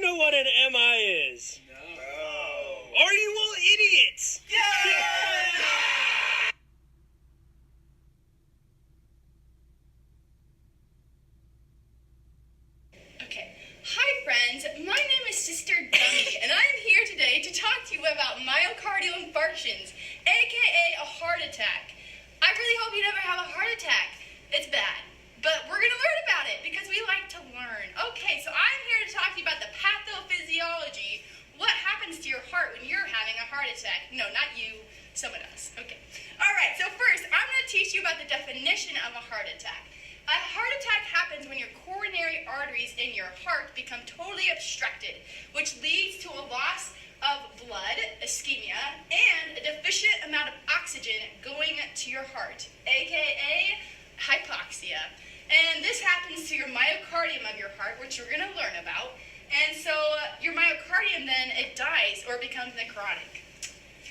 know what an MI is? No. Are you all idiots? Yeah! Okay. Hi, friends. My name is Sister Dummy, and I'm here today to talk to you about myocardial infarctions, aka a heart attack. I really hope you never have a heart attack. It's bad. But we're going to learn about it because we like to learn. Okay, so I'm here to talk to you about the pathophysiology. What happens to your heart when you're having a heart attack? No, not you, someone else. Okay. All right, so first, I'm going to teach you about the definition of a heart attack. A heart attack happens when your coronary arteries in your heart become totally obstructed, which leads to a loss of blood, ischemia, and a deficient amount of oxygen going to your heart, aka hypoxia. And this happens to your myocardium of your heart, which we're going to learn about. And so your myocardium then, it dies or becomes necrotic.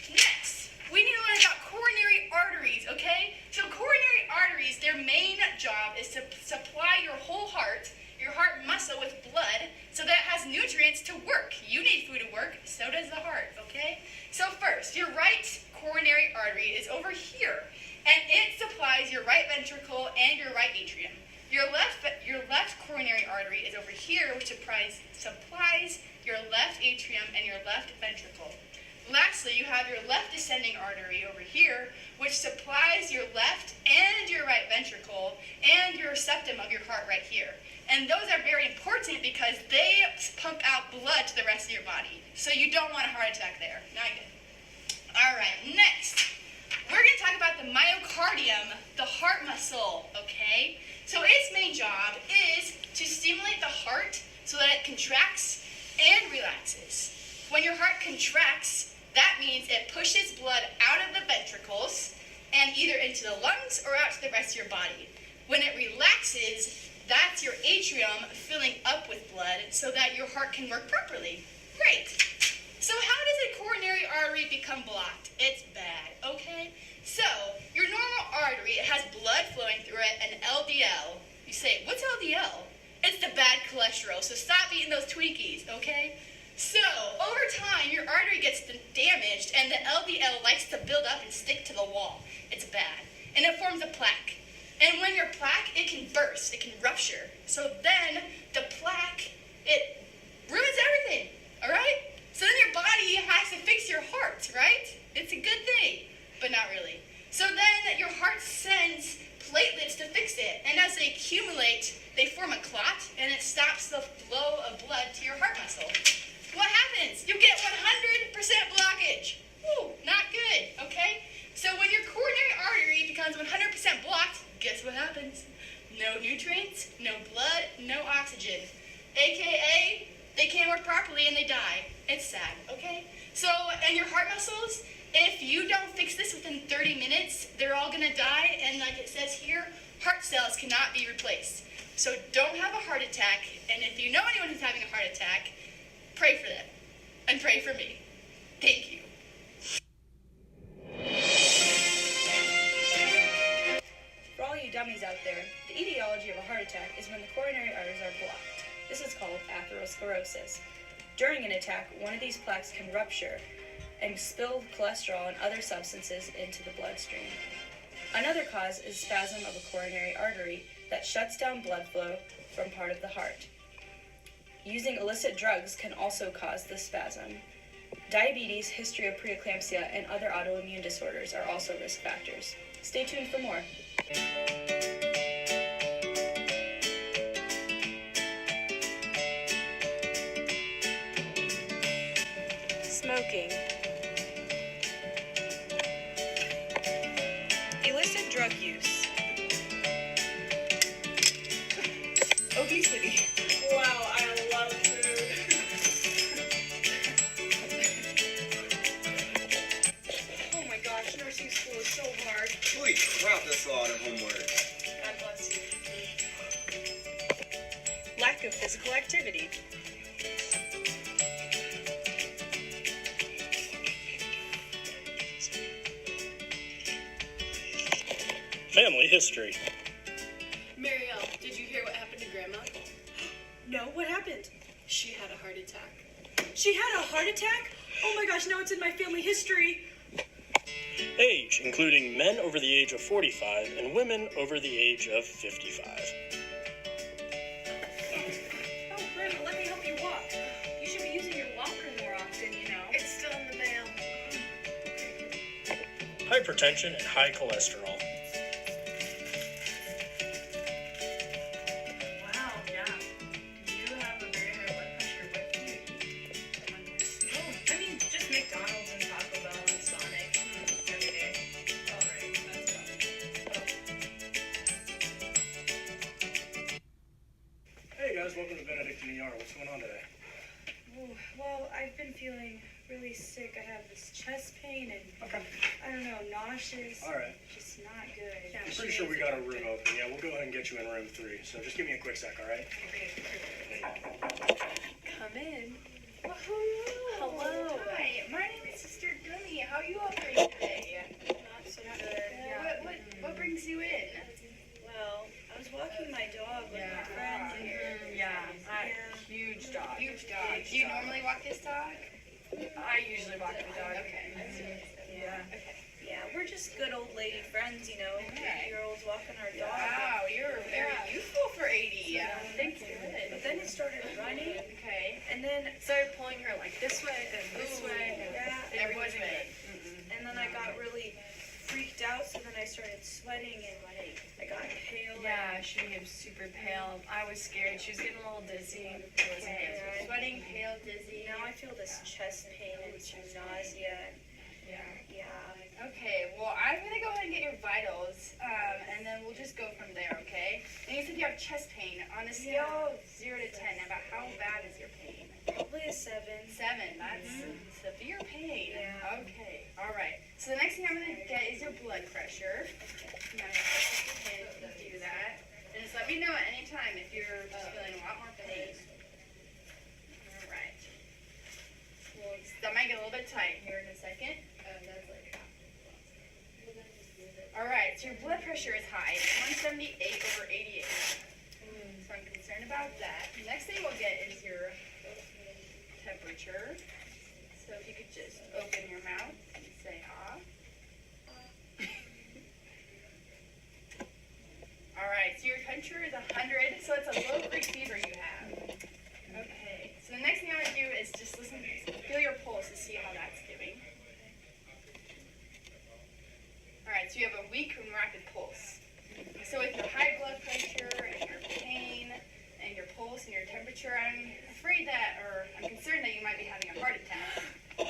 Next, we need to learn about coronary arteries, okay? So coronary arteries, their main job is to supply your whole heart, your heart muscle, with blood so that it has nutrients to work. You need food to work, so does the heart, okay? So first, your right coronary artery is over here, and it supplies your right ventricle and your right atrium. Your left coronary artery is over here, which supplies your left atrium and your left ventricle. Lastly, you have your left descending artery over here, which supplies your left and your right ventricle and your septum of your heart right here. And those are very important because they pump out blood to the rest of your body. So you don't want a heart attack there. Not good. All right, next, we're going to talk about the myocardium, the heart muscle, okay? So its main job is to stimulate the heart so that it contracts and relaxes. When your heart contracts, that means it pushes blood out of the ventricles and either into the lungs or out to the rest of your body. When it relaxes, that's your atrium filling up with blood so that your heart can work properly. Great. So how does a coronary artery become blocked? It's bad, okay? So, your normal artery, it has blood flowing through it, and LDL. You say, what's LDL? It's the bad cholesterol, so stop eating those Twinkies, okay? So, over time, your artery gets damaged, and the LDL likes to build up and stick to the wall. It's bad. And it forms a plaque. And when your plaque, it can burst, it can rupture. So then, the plaque, it ruins everything, all right? So then your body has to fix your heart, right? It's a good thing, but not really. So then your heart sends platelets to fix it, and as they accumulate, they form a clot, and it stops the flow of blood to your heart muscle. What happens? You get 100% blockage. Woo, not good, okay? So when your coronary artery becomes 100% blocked, guess what happens? No nutrients, no blood, no oxygen. AKA, they can't work properly and they die. It's sad, okay? So, and your heart muscles, if you don't fix this within 30 minutes, they're all gonna die, and like it says here, heart cells cannot be replaced. So don't have a heart attack, and if you know anyone who's having a heart attack, pray for them, and pray for me. Thank you. For all you dummies out there, the etiology of a heart attack is when the coronary arteries are blocked. This is called atherosclerosis. During an attack, one of these plaques can rupture and spill cholesterol and other substances into the bloodstream. Another cause is spasm of a coronary artery that shuts down blood flow from part of the heart. Using illicit drugs can also cause this spasm. Diabetes, history of preeclampsia, and other autoimmune disorders are also risk factors. Stay tuned for more. Smoking. Illicit drug use. Obesity. Wow, I love food. Oh my gosh, nursing school is so hard. Holy crap, that's a lot of homework. God bless you. Lack of physical activity. Family history. Marielle, did you hear what happened to Grandma? No, what happened? She had a heart attack. She had a heart attack? Oh my gosh, now it's in my family history. Age, including men over the age of 45 and women over the age of 55. Oh, Grandma, let me help you walk. You should be using your walker more often, you know. It's still in the mail. Hypertension and high cholesterol. Wow, yeah. You have a very high blood pressure. What do you eat? Oh, I mean, just McDonald's and Taco Bell and Sonic every day. All right, that's fine. Hey guys, welcome to Benedict in ER. What's going on today? Oh, well, I've been feeling really sick. I have this chest pain and, I don't know, nauseous. All right. Just not good. Yeah, I'm pretty sure we got a room open. Yeah, we'll go ahead and get you in room 3. So just give me a quick sec, all right? Come in. Well, hello. Hi, my name is Sister Dummy. How are you all doing today? Not so good. Yeah. What brings you in? Well, I was walking my dog with my friends here. Huge dog. Huge dog. Do you normally walk this dog? I usually walk the dog. Okay. Yeah. Okay. Yeah, we're just good old lady friends, you know. Okay. 50-year-olds walking our dog. Wow, you're very youthful for 80. Thank you. But then it started running, Okay. and then started pulling her like this way and this way. Yeah. It wasn't good. And then I got really freaked out, so then I started sweating and I got pale. Yeah, she was super pale. I was scared. She was getting a little dizzy. It wasn't Okay. good. Sweating, pale, dizzy. Now I feel this chest pain and nausea. Yeah. Yeah. Okay, well, I'm going to go ahead and get your vitals, and then we'll just go from there, okay? And you said you have chest pain. On a scale of 0 to 10, about how bad is your pain? Probably a 7. 7. That's severe pain. Yeah. Okay, all right. So the next thing I'm going to get is your blood pressure. I'm going to do that. And just let me know at any time if you're just feeling a lot more pain. All right. Well, that might get a little bit tight here in a second. All right, so your blood pressure is high. It's 178 over 88. So I'm concerned about that. The next thing we'll get is your temperature. So if you could just open your mouth and say ah. All right, so your temperature is 100, so it's a low grade fever you have. Okay, so the next thing I'm going to do is just feel your pulse to see how that's giving. Alright, so you have a weak and rapid pulse. So with your high blood pressure and your pain and your pulse and your temperature, I'm concerned that you might be having a heart attack.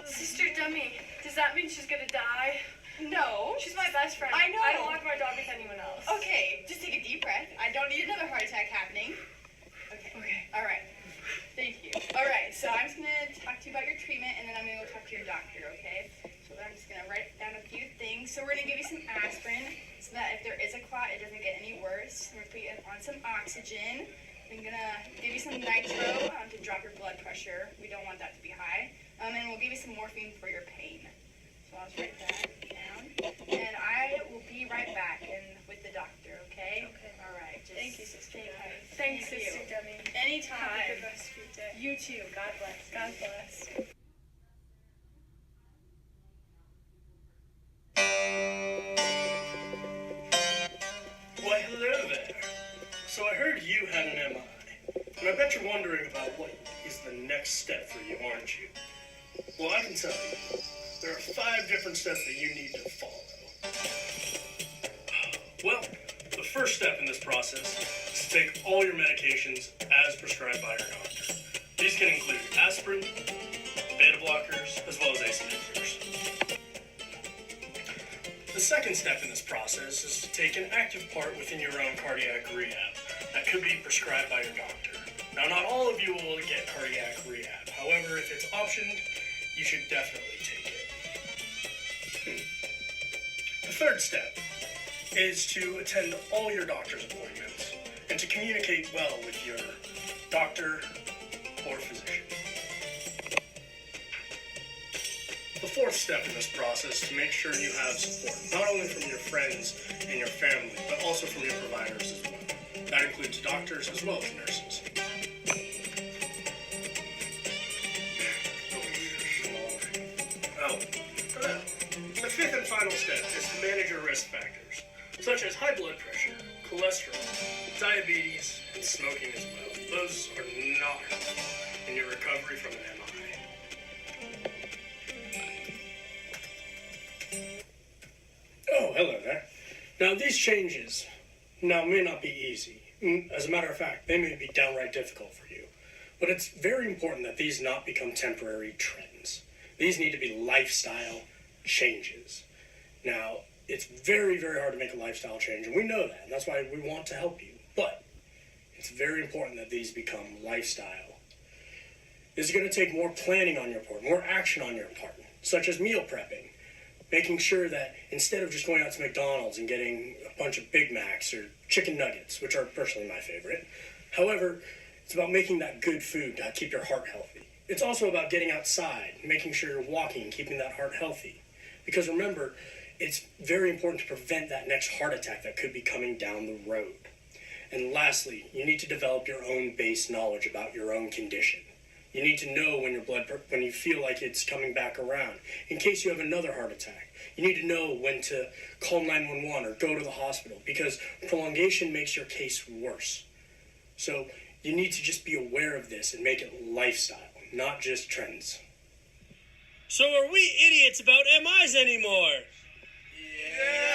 Sister Dummy, does that mean she's gonna die? No. She's my best friend. I know. I don't walk my dog with anyone else. Okay, just take a deep breath. I don't need another heart attack happening. Okay. Alright. Thank you. Alright, so I'm just gonna talk to you about your treatment and then I'm gonna go talk to your doctor, okay? So I'm just going to write down a few things. So we're going to give you some aspirin so that if there is a clot, it doesn't get any worse. We're going to put you on some oxygen. I'm going to give you some nitro to drop your blood pressure. We don't want that to be high. And we'll give you some morphine for your pain. So I'll just write that down. And I will be right back with the doctor, okay? Okay. All right. Thank you, Sister Dummy. Thanks, Thank Sister you. Dummy. Anytime. Have a good rest of your day. You too. God bless. God bless. Why, hello there. So I heard you had an MI, and I bet you're wondering about what is the next step for you, aren't you? Well, I can tell you, there are 5 different steps that you need to follow. Well, the first step in this process is to take all your medications as prescribed by your doctor. These can include aspirin, beta blockers, as well as ACE inhibitors. The second step in this process is to take an active part within your own cardiac rehab that could be prescribed by your doctor. Now, not all of you will get cardiac rehab. However, if it's optioned, you should definitely take it. The third step is to attend all your doctor's appointments and to communicate well with your doctor or physician. The fourth step in this process is to make sure you have support, not only from your friends and your family, but also from your providers as well. That includes doctors as well as nurses. step is to manage your risk factors, such as high blood pressure, cholesterol, diabetes, and smoking as well. Those are not helpful in your recovery from an MI. Oh, hello there. Now, these changes may not be easy. As a matter of fact, they may be downright difficult for you. But it's very important that these not become temporary trends. These need to be lifestyle changes. Now, it's very, very hard to make a lifestyle change, and we know that, and that's why we want to help you. But it's very important that these become lifestyle. This is going to take more planning on your part, more action on your part, such as meal prepping. Making sure that instead of just going out to McDonald's and getting a bunch of Big Macs or chicken nuggets, which are personally my favorite, however, it's about making that good food to keep your heart healthy. It's also about getting outside, making sure you're walking and keeping that heart healthy. Because remember, it's very important to prevent that next heart attack that could be coming down the road. And lastly, you need to develop your own base knowledge about your own condition. You need to know when you feel like it's coming back around. In case you have another heart attack, you need to know when to call 911 or go to the hospital, because prolongation makes your case worse. So you need to just be aware of this and make it lifestyle, not just trends. So are we idiots about MIs anymore? Yeah!